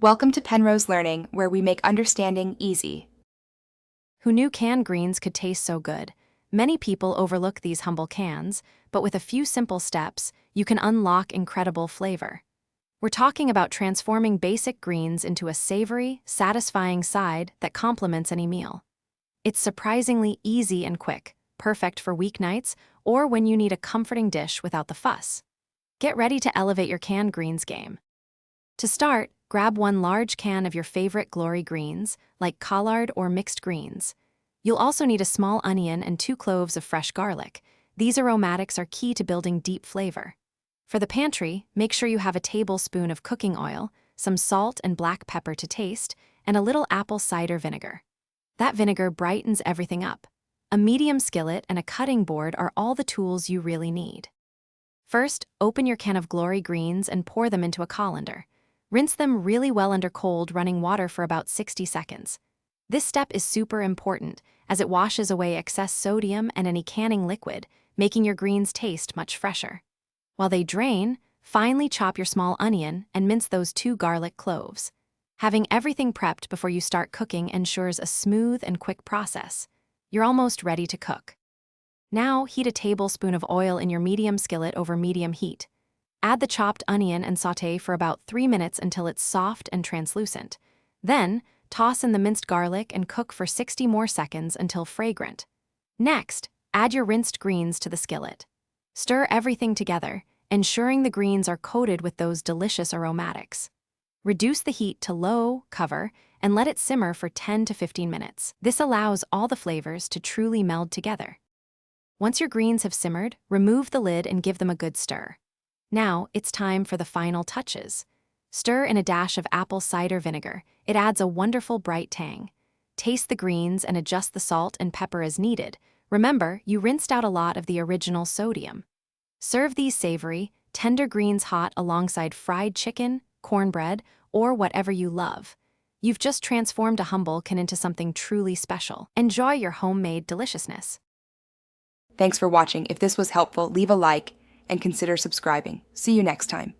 Welcome to Penrose Learning, where we make understanding easy. Who knew canned greens could taste so good? Many people overlook these humble cans, but with a few simple steps, you can unlock incredible flavor. We're talking about transforming basic greens into a savory, satisfying side that complements any meal. It's surprisingly easy and quick, perfect for weeknights or when you need a comforting dish without the fuss. Get ready to elevate your canned greens game. To start, grab one large can of your favorite glory greens, like collard or mixed greens. You'll also need a small onion and 2 cloves of fresh garlic. These aromatics are key to building deep flavor. For the pantry, make sure you have a tablespoon of cooking oil, some salt and black pepper to taste, and a little apple cider vinegar. That vinegar brightens everything up. A medium skillet and a cutting board are all the tools you really need. First, open your can of glory greens and pour them into a colander. Rinse them really well under cold, running water for about 60 seconds. This step is super important, as it washes away excess sodium and any canning liquid, making your greens taste much fresher. While they drain, finely chop your small onion and mince those 2 garlic cloves. Having everything prepped before you start cooking ensures a smooth and quick process. You're almost ready to cook. Now, heat a tablespoon of oil in your medium skillet over medium heat. Add the chopped onion and sauté for about 3 minutes until it's soft and translucent. Then, toss in the minced garlic and cook for 60 more seconds until fragrant. Next, add your rinsed greens to the skillet. Stir everything together, ensuring the greens are coated with those delicious aromatics. Reduce the heat to low, cover, and let it simmer for 10 to 15 minutes. This allows all the flavors to truly meld together. Once your greens have simmered, remove the lid and give them a good stir. Now, it's time for the final touches. Stir in a dash of apple cider vinegar. It adds a wonderful bright tang. Taste the greens and adjust the salt and pepper as needed. Remember, you rinsed out a lot of the original sodium. Serve these savory, tender greens hot alongside fried chicken, cornbread, or whatever you love. You've just transformed a humble can into something truly special. Enjoy your homemade deliciousness. Thanks for watching. If this was helpful, leave a like and consider subscribing. See you next time.